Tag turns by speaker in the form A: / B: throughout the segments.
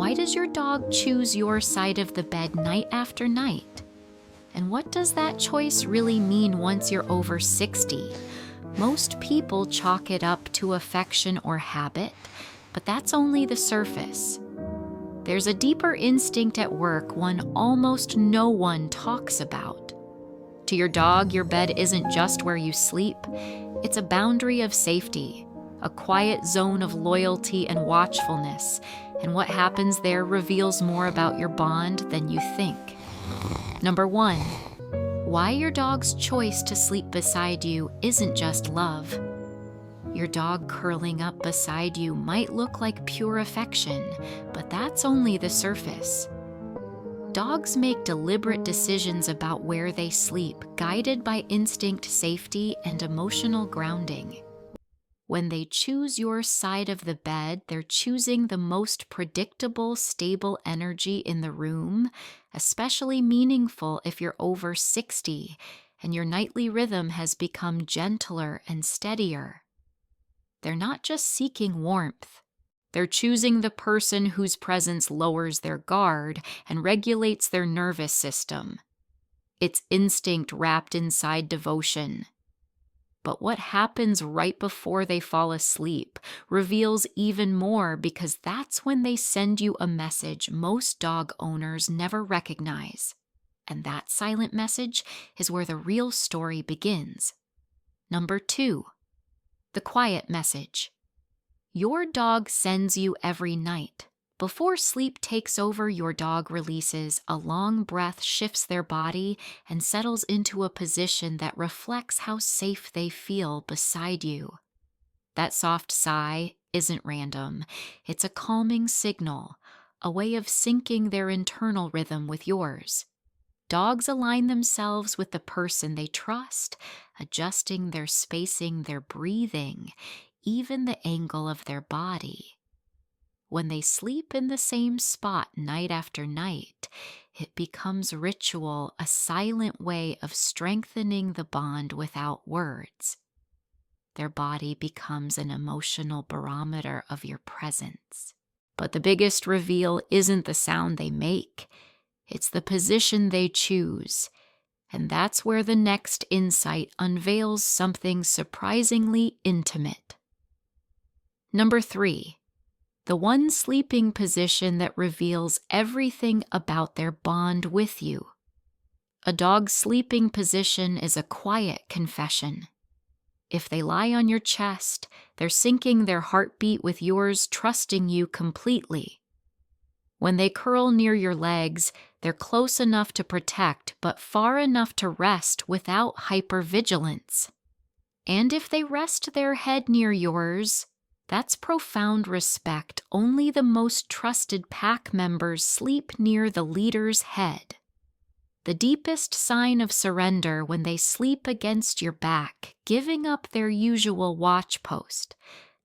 A: Why does your dog choose your side of the bed night after night? And what does that choice really mean once you're over 60? Most people chalk it up to affection or habit, but that's only the surface. There's a deeper instinct at work one almost no one talks about. To your dog, your bed isn't just where you sleep. It's a boundary of safety, a quiet zone of loyalty and watchfulness, and what happens there reveals more about your bond than you think. Number 1, why your dog's choice to sleep beside you isn't just love. Your dog curling up beside you might look like pure affection, but that's only the surface. Dogs make deliberate decisions about where they sleep, guided by instinct, safety, and emotional grounding. When they choose your side of the bed, they're choosing the most predictable, stable energy in the room, especially meaningful if you're over 60 and your nightly rhythm has become gentler and steadier. They're not just seeking warmth. They're choosing the person whose presence lowers their guard and regulates their nervous system. It's instinct wrapped inside devotion. But what happens right before they fall asleep reveals even more, because that's when they send you a message most dog owners never recognize. And that silent message is where the real story begins. Number 2, the quiet message. Your dog sends you every night. Before sleep takes over, your dog releases a long breath, shifts their body, and settles into a position that reflects how safe they feel beside you. That soft sigh isn't random. It's a calming signal, a way of syncing their internal rhythm with yours. Dogs align themselves with the person they trust, adjusting their spacing, their breathing, even the angle of their body. When they sleep in the same spot night after night, it becomes ritual, a silent way of strengthening the bond without words. Their body becomes an emotional barometer of your presence. But the biggest reveal isn't the sound they make, it's the position they choose. And that's where the next insight unveils something surprisingly intimate. Number 3. The one sleeping position that reveals everything about their bond with you. A dog's sleeping position is a quiet confession. If they lie on your chest, they're syncing their heartbeat with yours, trusting you completely. When they curl near your legs, they're close enough to protect, but far enough to rest without hypervigilance. And if they rest their head near yours, that's profound respect. Only the most trusted pack members sleep near the leader's head. The deepest sign of surrender when they sleep against your back, giving up their usual watch post.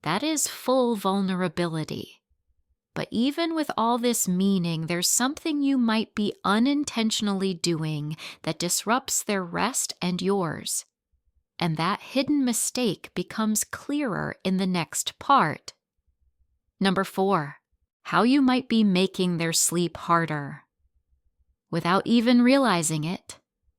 A: That is full vulnerability. But even with all this meaning, there's something you might be unintentionally doing that disrupts their rest and yours. And that hidden mistake becomes clearer in the next part. Number 4, how you might be making their sleep harder. Without even realizing it,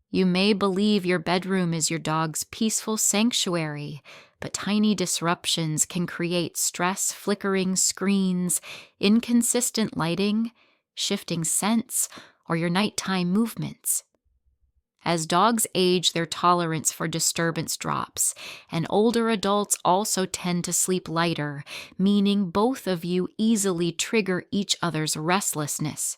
A: you may believe your bedroom is your dog's peaceful sanctuary, but tiny disruptions can create stress, flickering screens, inconsistent lighting, shifting scents, or your nighttime movements. As dogs age, their tolerance for disturbance drops, and older adults also tend to sleep lighter, meaning both of you easily trigger each other's restlessness.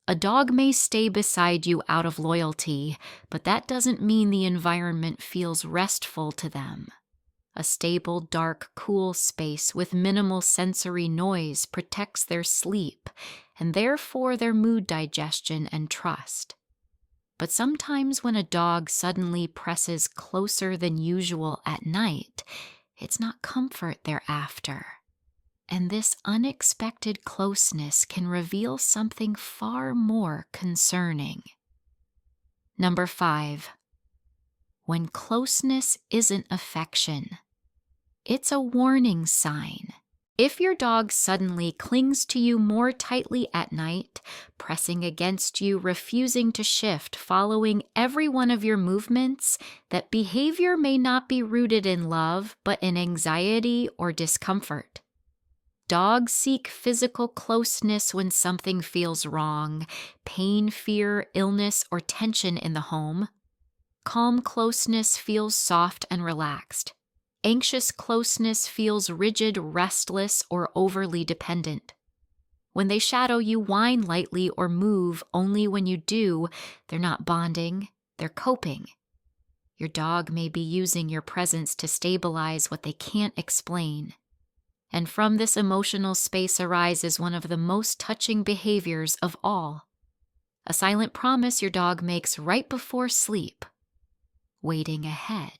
A: A dog may stay beside you out of loyalty, but that doesn't mean the environment feels restful to them. A stable, dark, cool space with minimal sensory noise protects their sleep, and therefore their mood digestion and trust. But sometimes when a dog suddenly presses closer than usual at night, it's not comfort they're after. And this unexpected closeness can reveal something far more concerning. Number 5. When closeness isn't affection, it's a warning sign. If your dog suddenly clings to you more tightly at night, pressing against you, refusing to shift, following every one of your movements, that behavior may not be rooted in love, but in anxiety or discomfort. Dogs seek physical closeness when something feels wrong, pain, fear, illness, or tension in the home. Calm closeness feels soft and relaxed. Anxious closeness feels rigid, restless, or overly dependent. When they shadow you, whine lightly, or move only when you do, they're not bonding, they're coping. Your dog may be using your presence to stabilize what they can't explain. And from this emotional space arises one of the most touching behaviors of all. A silent promise your dog makes right before sleep. Waiting ahead.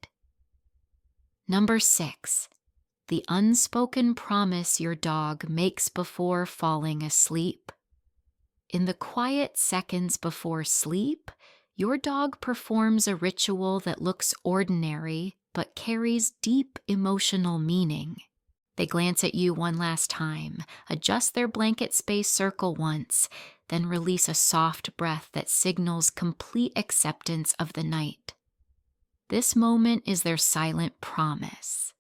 A: Number 6, the unspoken promise your dog makes before falling asleep. In the quiet seconds before sleep, your dog performs a ritual that looks ordinary but carries deep emotional meaning. They glance at you one last time, adjust their blanket space circle once, then release a soft breath that signals complete acceptance of the night. This moment is their silent promise.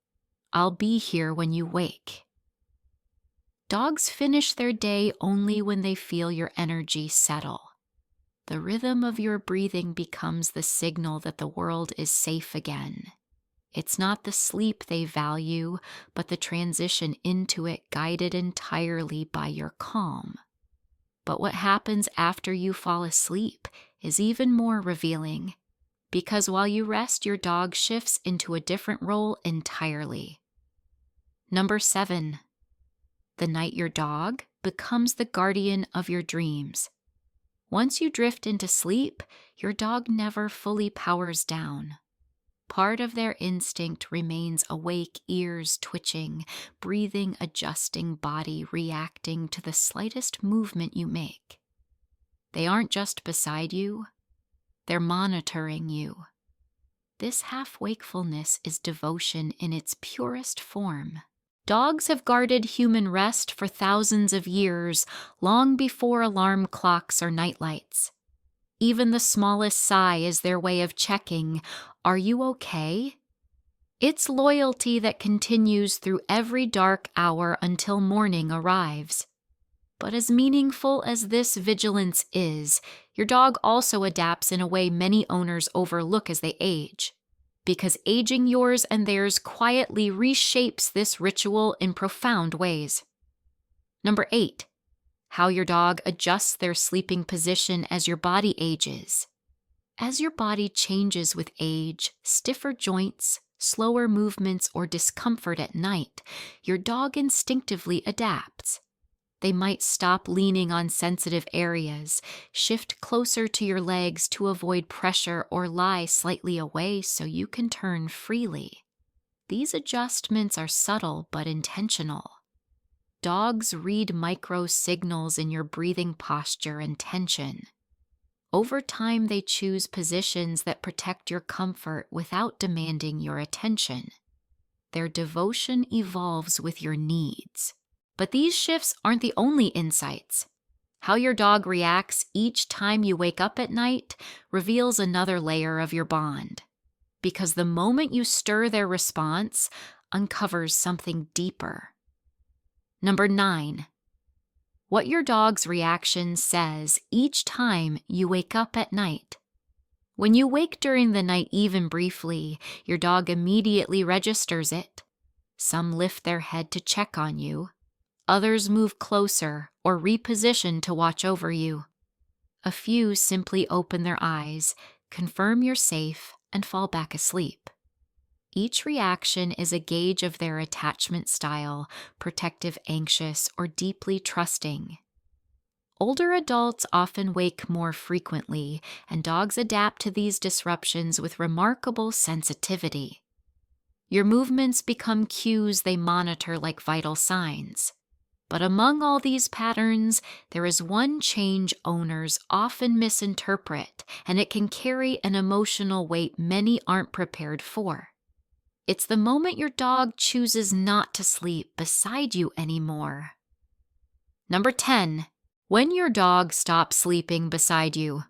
A: I'll be here when you wake. Dogs finish their day only when they feel your energy settle. The rhythm of your breathing becomes the signal that the world is safe again. It's not the sleep they value, but the transition into it guided entirely by your calm. But what happens after you fall asleep is even more revealing. Because while you rest, your dog shifts into a different role entirely. Number 7, the night your dog becomes the guardian of your dreams. Once you drift into sleep, your dog never fully powers down. Part of their instinct remains awake, ears twitching, breathing, adjusting, body reacting to the slightest movement you make. They aren't just beside you. They're monitoring you. This half-wakefulness is devotion in its purest form. Dogs have guarded human rest for thousands of years, long before alarm clocks or nightlights. Even the smallest sigh is their way of checking, "Are you okay?" It's loyalty that continues through every dark hour until morning arrives. But as meaningful as this vigilance is, your dog also adapts in a way many owners overlook as they age. Because aging yours and theirs quietly reshapes this ritual in profound ways. Number 8, how your dog adjusts their sleeping position as your body ages. As your body changes with age, stiffer joints, slower movements, or discomfort at night, your dog instinctively adapts. They might stop leaning on sensitive areas, shift closer to your legs to avoid pressure, or lie slightly away so you can turn freely. These adjustments are subtle but intentional. Dogs read micro signals in your breathing posture and tension. Over time, they choose positions that protect your comfort without demanding your attention. Their devotion evolves with your needs. But these shifts aren't the only insights. How your dog reacts each time you wake up at night reveals another layer of your bond. Because the moment you stir their response uncovers something deeper. Number 9, what your dog's reaction says each time you wake up at night. When you wake during the night, even briefly, your dog immediately registers it. Some lift their head to check on you. Others move closer or reposition to watch over you. A few simply open their eyes, confirm you're safe, and fall back asleep. Each reaction is a gauge of their attachment style, protective, anxious, or deeply trusting. Older adults often wake more frequently, and dogs adapt to these disruptions with remarkable sensitivity. Your movements become cues they monitor like vital signs. But among all these patterns, there is one change owners often misinterpret, and it can carry an emotional weight many aren't prepared for. It's the moment your dog chooses not to sleep beside you anymore. Number 10, when your dog stops sleeping beside you.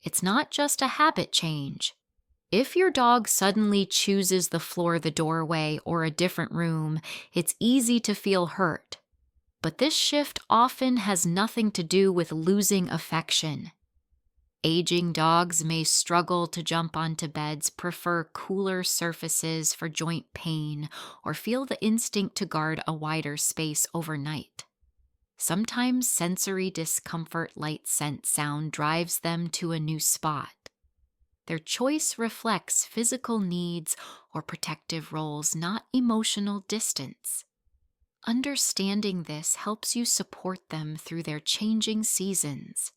A: It's not just a habit change. If your dog suddenly chooses the floor, the doorway, or a different room, it's easy to feel hurt. But this shift often has nothing to do with losing affection. Aging dogs may struggle to jump onto beds, prefer cooler surfaces for joint pain, or feel the instinct to guard a wider space overnight. Sometimes sensory discomfort, light, scent, sound drives them to a new spot. Their choice reflects physical needs or protective roles, not emotional distance. Understanding this helps you support them through their changing seasons.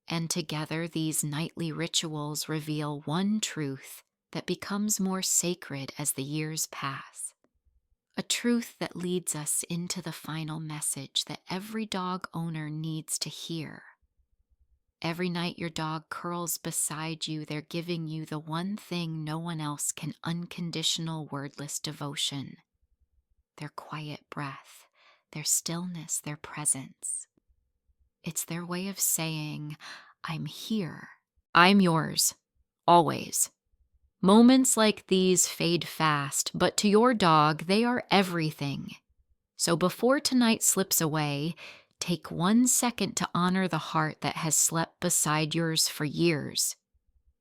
A: And together, these nightly rituals reveal one truth that becomes more sacred as the years pass. A truth that leads us into the final message that every dog owner needs to hear. Every night your dog curls beside you, they're giving you the one thing no one else can: unconditional, wordless devotion. Their quiet breath, their stillness, their presence. It's their way of saying, I'm here. I'm yours. Always. Moments like these fade fast, but to your dog, they are everything. So before tonight slips away, take 1 second to honor the heart that has slept beside yours for years.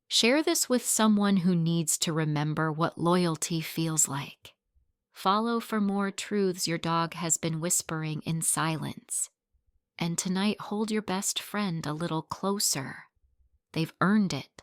A: Share this with someone who needs to remember what loyalty feels like. Follow for more truths your dog has been whispering in silence. And tonight, hold your best friend a little closer. They've earned it.